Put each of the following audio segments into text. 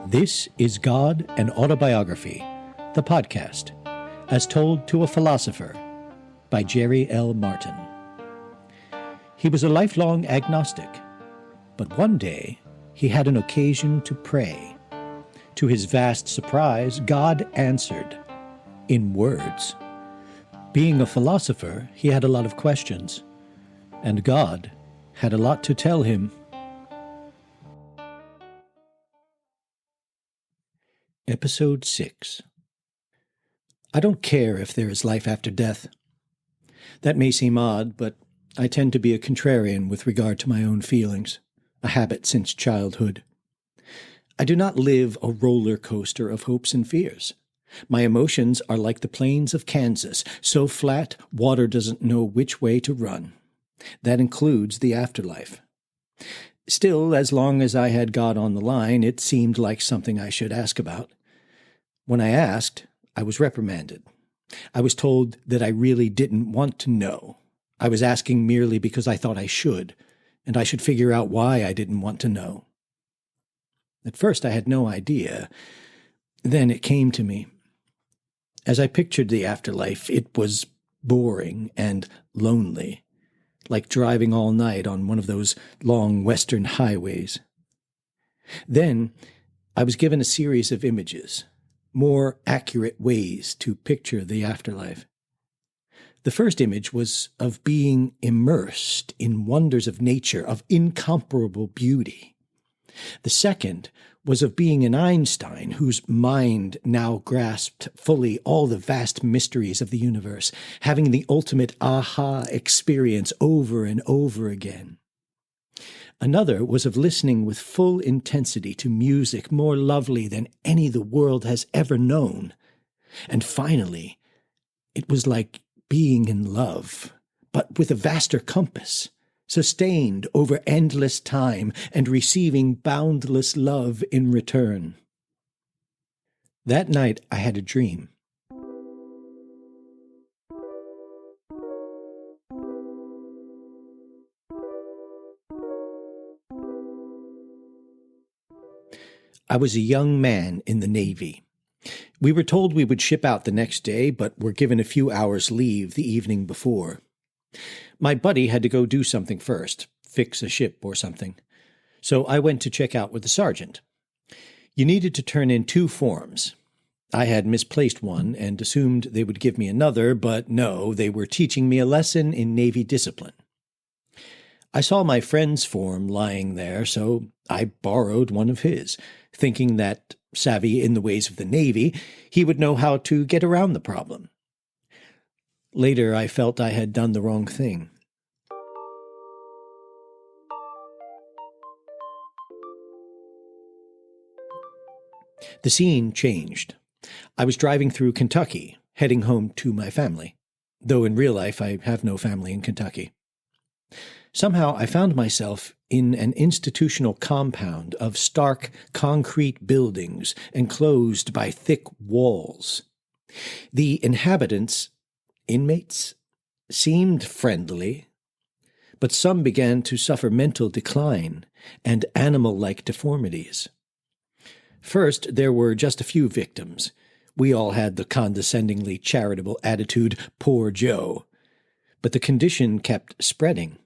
This is God and Autobiography, the podcast, as told to a philosopher, by Jerry L. Martin. He was a lifelong agnostic, but one day he had an occasion to pray. To his vast surprise, God answered, in words. Being a philosopher, he had a lot of questions, and God had a lot to tell him. Episode 6. I don't care if there is life after death. That may seem odd, but I tend to be a contrarian with regard to my own feelings, a habit since childhood. I do not live a roller coaster of hopes and fears. My emotions are like the plains of Kansas, so flat water doesn't know which way to run. That includes the afterlife. Still, as long as I had God on the line, it seemed like something I should ask about. When I asked, I was reprimanded. I was told that I really didn't want to know. I was asking merely because I thought I should, and I should figure out why I didn't want to know. At first I had no idea. Then it came to me. As I pictured the afterlife, it was boring and lonely, like driving all night on one of those long western highways. Then I was given a series of images, more accurate ways to picture the afterlife. The first image was of being immersed in wonders of nature, of incomparable beauty. The second was of being an Einstein whose mind now grasped fully all the vast mysteries of the universe, having the ultimate aha experience over and over again. Another was of listening with full intensity to music more lovely than any the world has ever known. And finally, it was like being in love, but with a vaster compass, sustained over endless time and receiving boundless love in return. That night I had a dream. I was a young man in the Navy. We were told we would ship out the next day, but were given a few hours' leave the evening before. My buddy had to go do something first, fix a ship or something. So I went to check out with the sergeant. You needed to turn in 2 forms. I had misplaced one and assumed they would give me another, but no, they were teaching me a lesson in Navy discipline. I saw my friend's form lying there, so I borrowed one of his, thinking that, savvy in the ways of the Navy, he would know how to get around the problem. Later, I felt I had done the wrong thing. The scene changed. I was driving through Kentucky, heading home to my family, though in real life I have no family in Kentucky. Somehow I found myself in an institutional compound of stark concrete buildings enclosed by thick walls. The inhabitants, inmates, seemed friendly, but some began to suffer mental decline and animal-like deformities. First, there were just a few victims. We all had the condescendingly charitable attitude, "Poor Joe." But the condition kept spreading,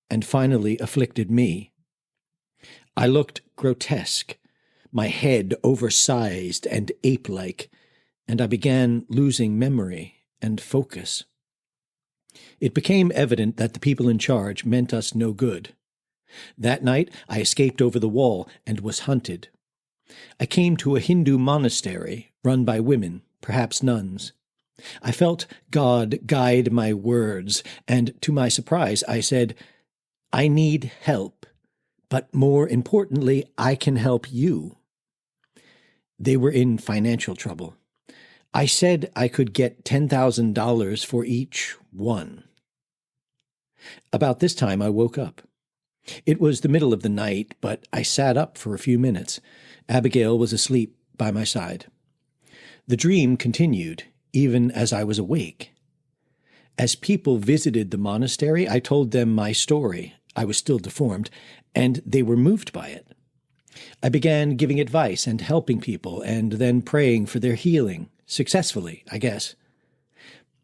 and finally afflicted me. I looked grotesque, my head oversized and ape-like, and I began losing memory and focus. It became evident that the people in charge meant us no good. That night I escaped over the wall and was hunted. I came to a Hindu monastery run by women, perhaps nuns. I felt God guide my words, and to my surprise I said, "I need help, but more importantly, I can help you." They were in financial trouble. I said I could get $10,000 for each one. About this time I woke up. It was the middle of the night, but I sat up for a few minutes. Abigail was asleep by my side. The dream continued, even as I was awake. As people visited the monastery, I told them my story. I was still deformed, and they were moved by it. I began giving advice and helping people, and then praying for their healing, successfully, I guess.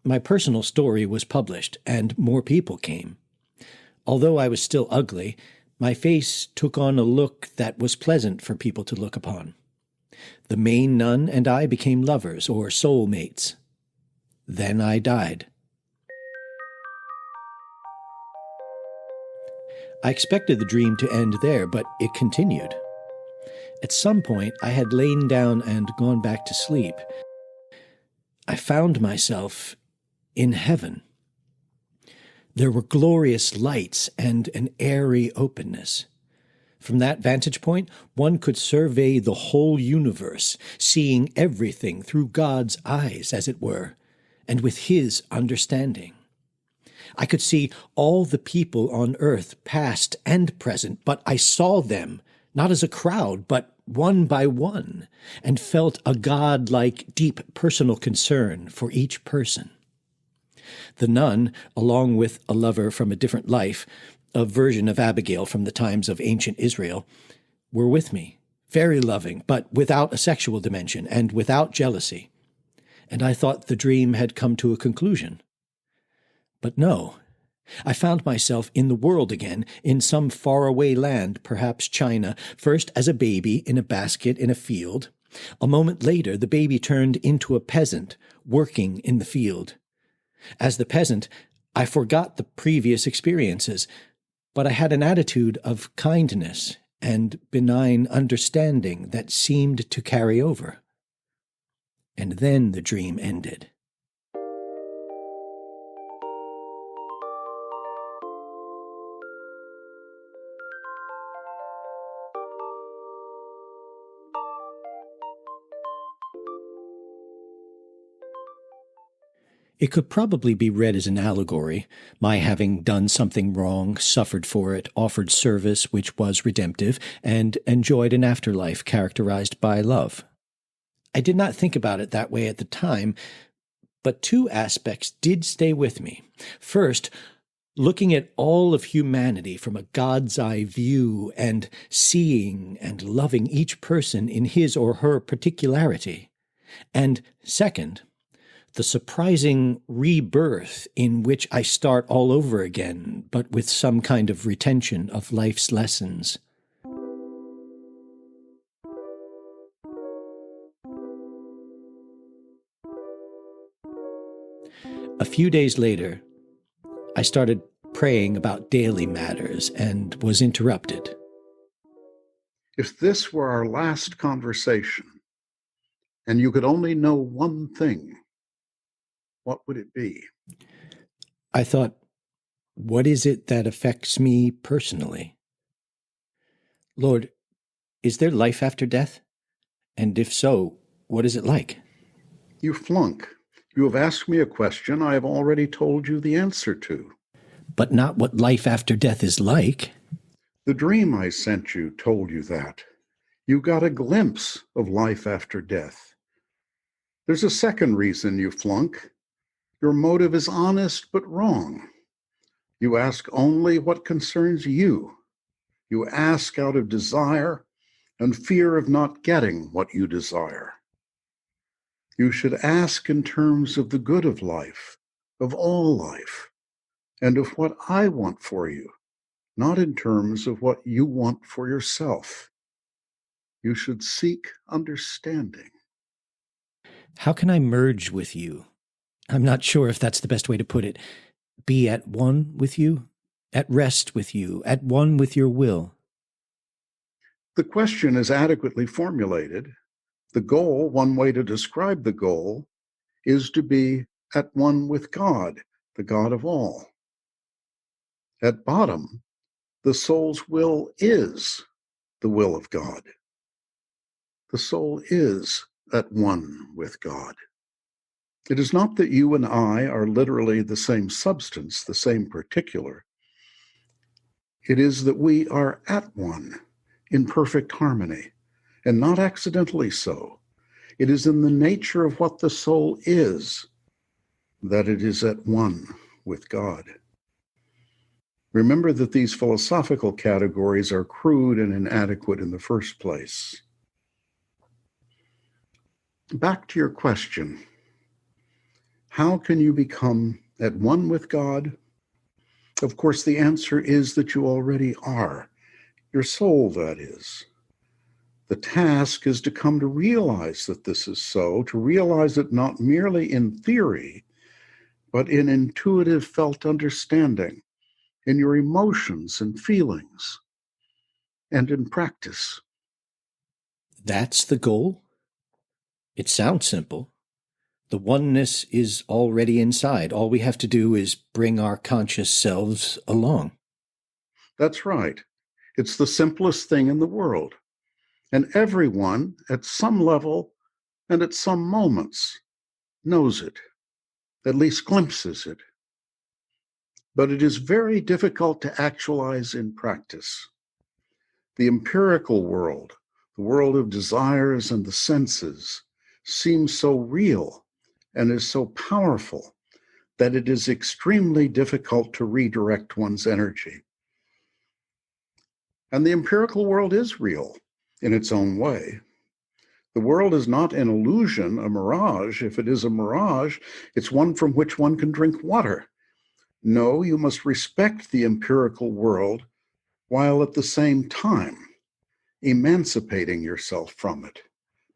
My personal story was published, and more people came. Although I was still ugly, my face took on a look that was pleasant for people to look upon. The Maine nun and I became lovers, or soul mates. Then I died. I expected the dream to end there, but it continued. At some point, I had lain down and gone back to sleep. I found myself in heaven. There were glorious lights and an airy openness. From that vantage point, one could survey the whole universe, seeing everything through God's eyes, as it were, and with His understanding. I could see all the people on earth, past and present, but I saw them, not as a crowd, but one by one, and felt a God-like, deep personal concern for each person. The nun, along with a lover from a different life, a version of Abigail from the times of ancient Israel, were with me, very loving, but without a sexual dimension and without jealousy. And I thought the dream had come to a conclusion. But no, I found myself in the world again, in some faraway land, perhaps China, first as a baby in a basket in a field. A moment later, the baby turned into a peasant, working in the field. As the peasant, I forgot the previous experiences, but I had an attitude of kindness and benign understanding that seemed to carry over. And then the dream ended. It could probably be read as an allegory, my having done something wrong, suffered for it, offered service which was redemptive, and enjoyed an afterlife characterized by love. I did not think about it that way at the time, but two aspects did stay with me. First, looking at all of humanity from a God's eye view and seeing and loving each person in his or her particularity. And second, the surprising rebirth in which I start all over again, but with some kind of retention of life's lessons. A few days later, I started praying about daily matters and was interrupted. If this were our last conversation, and you could only know one thing, what would it be? I thought, what is it that affects me personally? Lord, is there life after death? And if so, what is it like? You flunk. You have asked me a question I have already told you the answer to. But not what life after death is like. The dream I sent you told you that. You got a glimpse of life after death. There's a second reason you flunk. Your motive is honest but wrong. You ask only what concerns you. You ask out of desire and fear of not getting what you desire. You should ask in terms of the good of life, of all life, and of what I want for you, not in terms of what you want for yourself. You should seek understanding. How can I merge with you? I'm not sure if that's the best way to put it. Be at one with you, at rest with you, at one with your will. The question is adequately formulated. The goal, one way to describe the goal, is to be at one with God, the God of all. At bottom, the soul's will is the will of God. The soul is at one with God. It is not that you and I are literally the same substance, the same particular. It is that we are at one, in perfect harmony, and not accidentally so. It is in the nature of what the soul is that it is at one with God. Remember that these philosophical categories are crude and inadequate in the first place. Back to your question. How can you become at one with God? Of course, the answer is that you already are. Your soul, that is. The task is to come to realize that this is so, to realize it not merely in theory, but in intuitive felt understanding, in your emotions and feelings, and in practice. That's the goal? It sounds simple. The oneness is already inside. All we have to do is bring our conscious selves along. That's right. It's the simplest thing in the world. And everyone, at some level and at some moments, knows it, at least glimpses it. But it is very difficult to actualize in practice. The empirical world, the world of desires and the senses, seems so real and is so powerful that it is extremely difficult to redirect one's energy. And the empirical world is real in its own way. The world is not an illusion, a mirage. If it is a mirage, it's one from which one can drink water. No, you must respect the empirical world while at the same time emancipating yourself from it,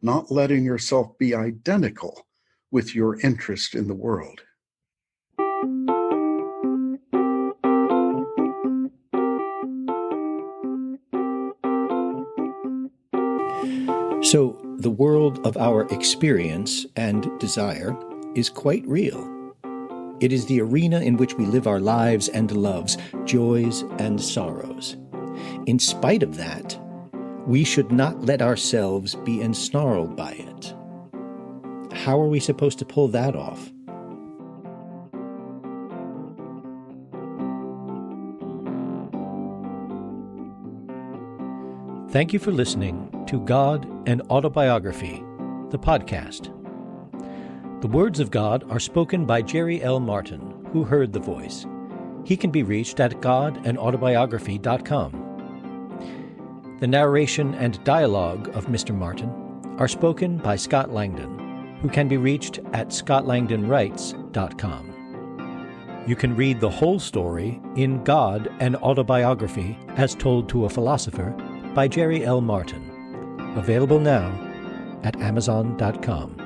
not letting yourself be identical with your interest in the world. So, the world of our experience and desire is quite real. It is the arena in which we live our lives and loves, joys and sorrows. In spite of that, we should not let ourselves be ensnarled by it. How are we supposed to pull that off? Thank you for listening to God and Autobiography, the podcast. The words of God are spoken by Jerry L. Martin, who heard the voice. He can be reached at godandautobiography.com. The narration and dialogue of Mr. Martin are spoken by Scott Langdon, who can be reached at scottlangdonwrites.com. You can read the whole story in God and Autobiography as Told to a Philosopher by Jerry L. Martin, available now at amazon.com.